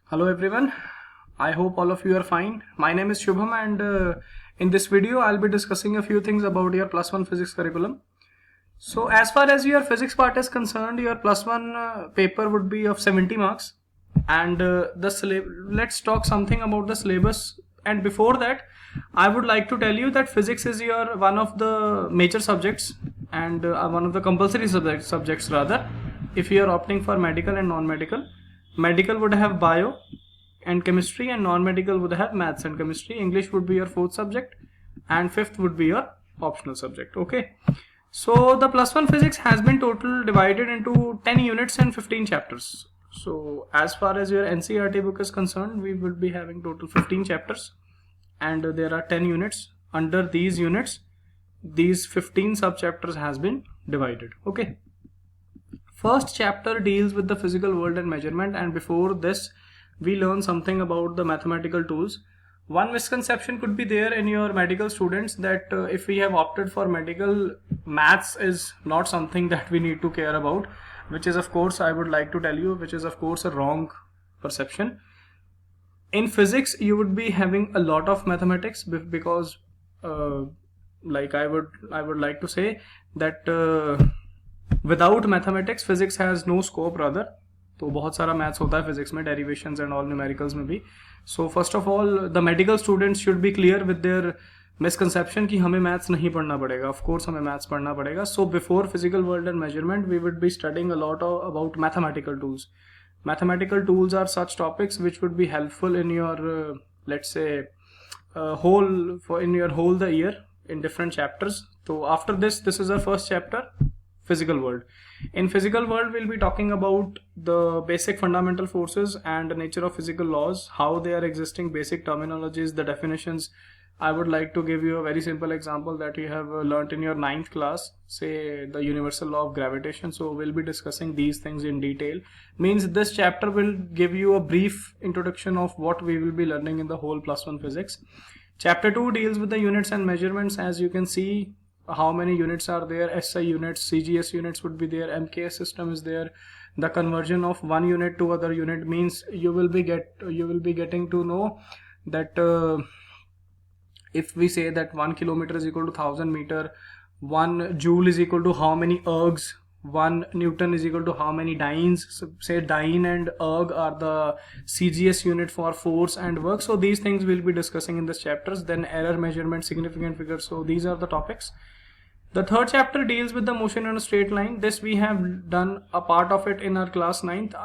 Hello everyone, I hope all of you are fine. My name is Shubham and in this video I'll be discussing a few things about your plus one physics curriculum. So as far as your physics part is concerned, your plus one paper would be of 70 marks and let's talk something about the syllabus. And before that, I would like to tell you that physics is your one of the major subjects and one of the compulsory subjects rather, if you are opting for medical and non-medical. Medical would have bio and chemistry, and non-medical would have maths and chemistry. English would be your fourth subject and fifth would be your optional subject. Okay, so the plus one physics has been total divided into 10 units and 15 chapters. So as far as your NCERT book is concerned, we will be having total 15 chapters and there are 10 units. Under these units, these 15 sub chapters has been divided. Okay, first chapter deals with the physical world and measurement, and before this we learn something about the mathematical tools. One misconception could be there in your medical students that if we have opted for medical, maths is not something that we need to care about, which is of course, I would like to tell you, which is of course a wrong perception. In physics you would be having a lot of mathematics because like I would like to say that without mathematics physics has no scope rather. तो बहुत सारा maths होता है physics में, derivations and all numericals में भी. So first of all the medical students should be clear with their misconception कि हमें मैथ्स नहीं पढ़ना पड़ेगा. ऑफ कोर्स हमें मैथ्स पढ़ना पड़ेगा. So before physical world and measurement we would be studying a lot about mathematical tools. Mathematical tools are such topics which would be helpful in your let's say in your whole the year in different chapters. So after this is our first chapter, physical world. In physical world we'll be talking about the basic fundamental forces and the nature of physical laws, how they are existing, basic terminologies, the definitions. I would like to give you a very simple example that you have learnt in your 9th class, say the universal law of gravitation. So we'll be discussing these things in detail. Means this chapter will give you a brief introduction of what we will be learning in the whole plus one physics. Chapter 2 deals with the units and measurements. As you can see, how many units are there? SI units, CGS units would be there, MKS system is there. The conversion of one unit to other unit means you will be getting to know that if we say that 1 kilometer is equal to 1000 meter, 1 joule is equal to how many ergs, 1 newton is equal to how many dynes. So say dyne and erg are the CGS unit for force and work. So these things we'll be discussing in this chapters. Then error measurement, significant figures. So these are the topics. The third chapter deals with the motion on a straight line. This we have done a part of it in our class 9th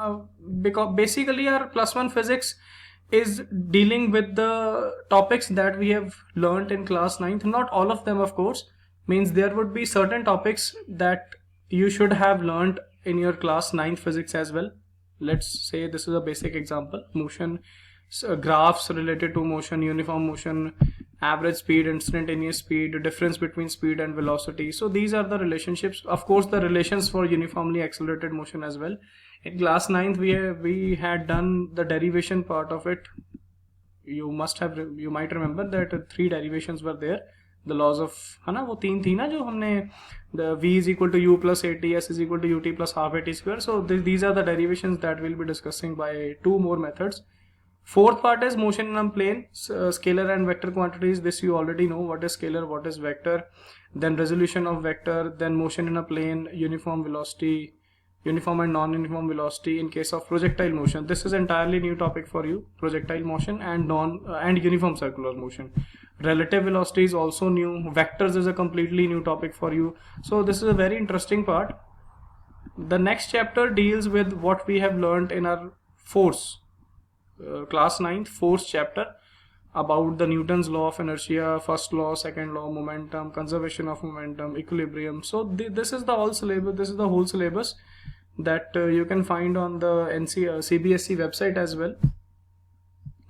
because basically our plus one physics is dealing with the topics that we have learned in class 9th. Not all of them, of course. Means there would be certain topics that you should have learned in your class 9th physics as well. Let's say this is a basic example: motion, graphs related to motion, uniform motion, average speed, instantaneous speed, difference between speed and velocity. So these are the relationships. Of course, the relations for uniformly accelerated motion as well. In class 9th we had done the derivation part of it. You might remember that 3 derivations were there. The laws of है ना, वो 3 थी ना जो हमने, the v is equal to u plus at, s is equal to ut plus half at square. So these are the derivations that we'll be discussing by 2 more methods. Fourth part is motion in a plane, scalar and vector quantities. This you already know, what is scalar, what is vector. Then resolution of vector, then motion in a plane, uniform velocity, uniform and non-uniform velocity in case of projectile motion. This is entirely new topic for you, projectile motion and uniform circular motion. Relative velocity is also new. Vectors is a completely new topic for you. So this is a very interesting part. The next chapter deals with what we have learned in our force, class 9th force chapter, about the Newton's law of inertia, first law, second law, momentum, conservation of momentum, equilibrium. So this is the whole syllabus. This is the whole syllabus that you can find on the CBSE website as well.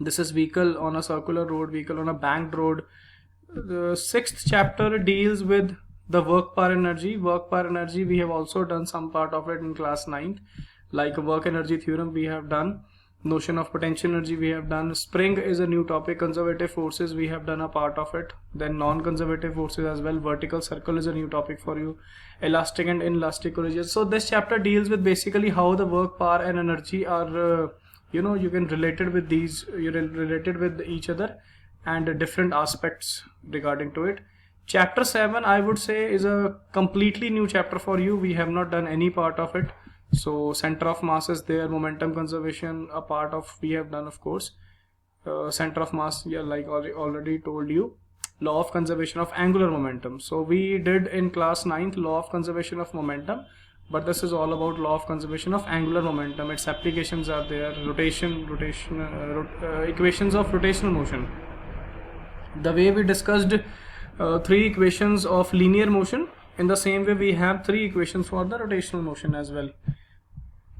This is vehicle on a circular road, vehicle on a banked road. The 6th chapter deals with the work per energy. Work per energy, we have also done some part of it in class 9th, like work energy theorem we have done. Notion of potential energy we have done. Spring is a new topic. Conservative forces we have done a part of it. Then non-conservative forces as well. Vertical circle is a new topic for you. Elastic and inelastic collisions. So this chapter deals with basically how the work, power and energy are you can relate it with these, related with each other and different aspects regarding to it. Chapter 7, I would say, is a completely new chapter for you. We have not done any part of it. So center of mass is there, momentum conservation, a part of we have done, of course. Center of mass, yeah, like already told you. Law of conservation of angular momentum. So we did in class 9th law of conservation of momentum, but this is all about law of conservation of angular momentum. Its applications are there, equations of rotational motion. The way we discussed 3 equations of linear motion, in the same way we have 3 equations for the rotational motion as well.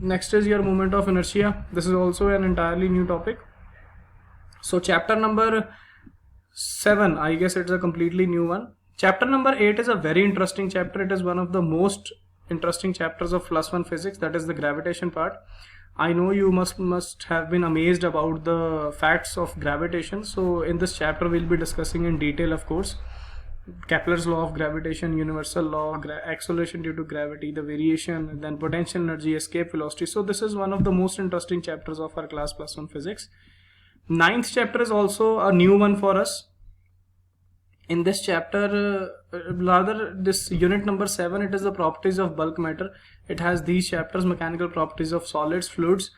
Next is your moment of inertia. This is also an entirely new topic. So chapter number 7, I guess it's a completely new one. Chapter number 8 is a very interesting chapter. It is one of the most interesting chapters of +1 physics, that is the gravitation part. I know you must have been amazed about the facts of gravitation. So in this chapter we'll be discussing in detail, of course, Kepler's law of gravitation, universal law, acceleration due to gravity, the variation, then potential energy, escape velocity. So this is one of the most interesting chapters of our class +1 physics. 9th chapter is also a new one for us. In this chapter, rather this unit number 7, it is the properties of bulk matter. It has these chapters, mechanical properties of solids, fluids.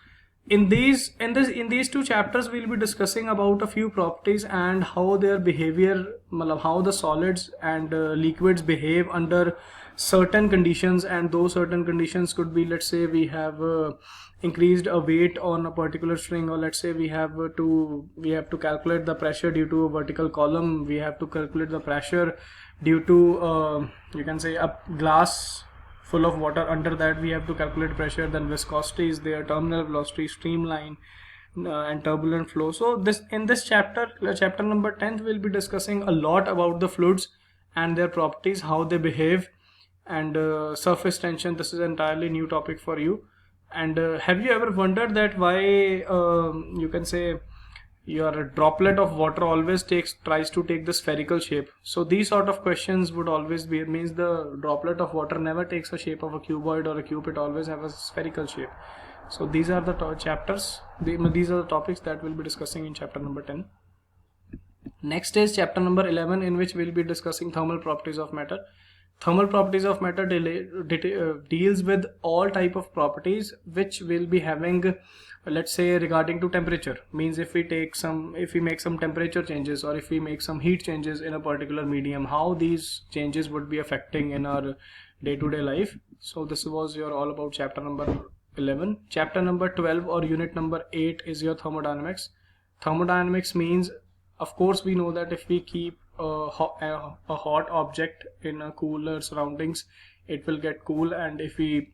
In these 2 chapters we'll be discussing about a few properties and how their behavior, how the solids and liquids behave under certain conditions, and those certain conditions could be, let's say we have increased a weight on a particular string, or let's say we have to calculate the pressure due to a vertical column, we have to calculate the pressure due to you can say a glass full of water, under that we have to calculate pressure, then viscosity is there, terminal velocity, streamline, and turbulent flow. So in this chapter number 10th, we'll be discussing a lot about the fluids and their properties, how they behave, and surface tension. This is an entirely new topic for you. And have you ever wondered that why you can say your droplet of water always tries to take the spherical shape? So these sort of questions would always be, means the droplet of water never takes a shape of a cuboid or a cube, it always have a spherical shape. So these are the chapters, these are the topics that we'll be discussing in chapter number 10. Next is chapter number 11, in which we'll be discussing thermal properties of matter. Thermal properties of matter deals with all type of properties which will be having, let's say, regarding to temperature. Means if we make some temperature changes, or if we make some heat changes in a particular medium, how these changes would be affecting in our day-to-day life. So this was your all about chapter number 11. Chapter number 12 or unit number 8 is your thermodynamics. Thermodynamics means, of course, we know that if we keep a hot object in a cooler surroundings, it will get cool, and if we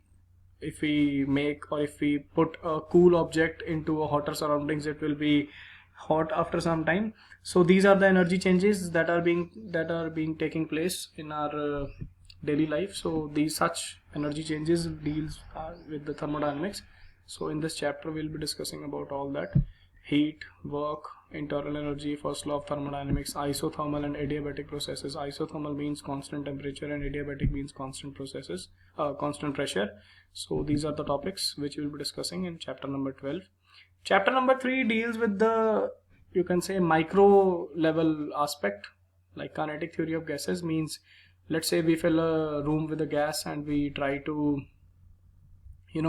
put a cool object into a hotter surroundings, it will be hot after some time. So these are the energy changes that are being taking place in our daily life. So these such energy changes deals with the thermodynamics. So in this chapter we'll be discussing about all that: heat, work, internal energy, first law of thermodynamics, isothermal and adiabatic processes. Isothermal means constant temperature and adiabatic means constant pressure. So these are the topics which we will be discussing in chapter number 12. Chapter number 3 deals with the, you can say, micro level aspect, like kinetic theory of gases. Means, let's say we fill a room with a gas and we try to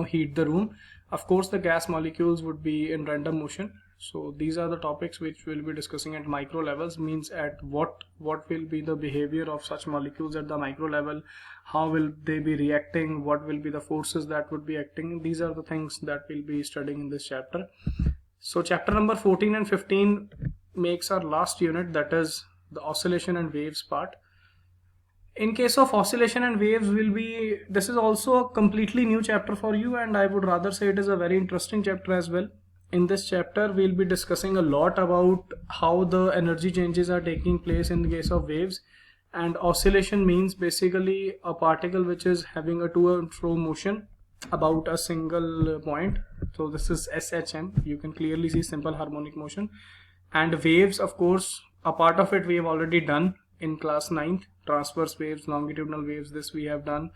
heat the room. Of course the gas molecules would be in random motion. So these are the topics which we'll be discussing at micro levels. Means at what will be the behavior of such molecules at the micro level, how will they be reacting, what will be the forces that would be acting. These are the things that we'll be studying in this chapter. So chapter number 14 and 15 makes our last unit, that is the oscillation and waves part. In case of oscillation and waves, this is also a completely new chapter for you, and I would rather say it is a very interesting chapter as well. In this chapter we'll be discussing a lot about how the energy changes are taking place in the case of waves. And oscillation means basically a particle which is having a to and fro motion about a single point. So this is SHM, you can clearly see simple harmonic motion. And waves, of course, a part of it we have already done in class 9th, transverse waves, longitudinal waves, this we have done.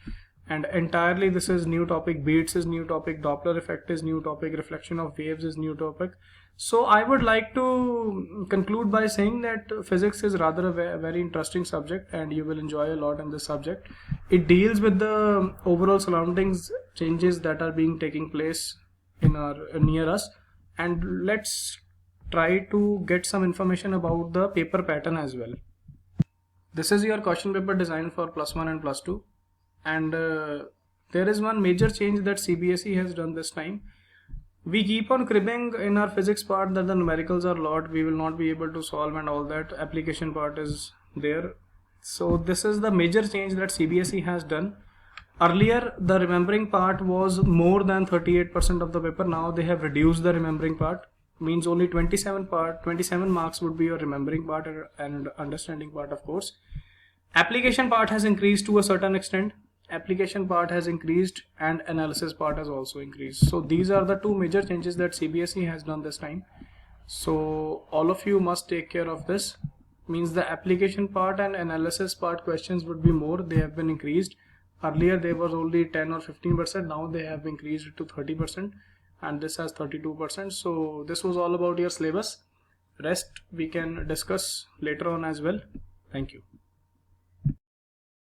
and entirely this is new topic. Beats is new topic, Doppler effect is new topic, reflection of waves is new topic. So I would like to conclude by saying that physics is rather a very interesting subject, and you will enjoy a lot in this subject. It deals with the overall surroundings changes that are being taking place in our near us, and let's try to get some information about the paper pattern as well. This is your question paper design for +1 and +2, and there is one major change that CBSE has done this time. We keep on cribbing in our physics part that the numericals are a lot, we will not be able to solve and all that. Application part is there. So this is the major change that CBSE has done. Earlier the remembering part was more than 38% of the paper. Now they have reduced the remembering part, means only 27 marks would be your remembering part and understanding part, of course. Application part has increased to a certain extent. Application part has increased and analysis part has also increased. So these are the two major changes that CBSE has done this time. So all of you must take care of this. Means the application part and analysis part questions would be more. They have been increased. Earlier there was only 10 or 15%. Now they have increased it to 30%, and this has 32%. So this was all about your syllabus. Rest we can discuss later on as well. Thank you.